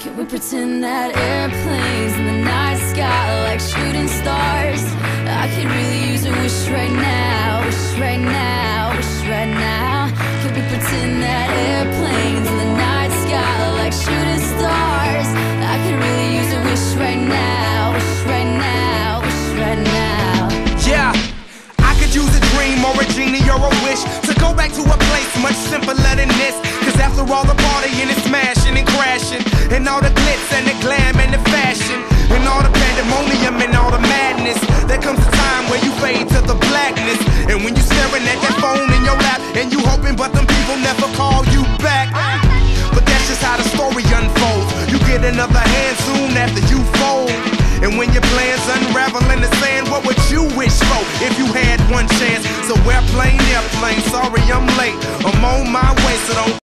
Can we pretend that airplanes in the night sky like shooting stars? I could really use a wish right now, wish right now, wish right now. Can we pretend that airplanes in the night sky like shooting stars? I could really use a wish right now, wish right now, wish right now. Yeah, I could use a dream or a genie or a wish to go back to a place much simpler than this. Cause after all the partying and smashing and crashing, and all the glitz and the glam and the fashion, and all the pandemonium and all the madness, there comes a time where you fade to the blackness. And when you staring at that phone in your lap, and you hoping but them people never call you back. But that's just how the story unfolds. You get another hand soon after you fold. And when your plans unravel in the sand, what would you wish for if you had one chance? So airplane, sorry I'm late, I'm on my way, so don't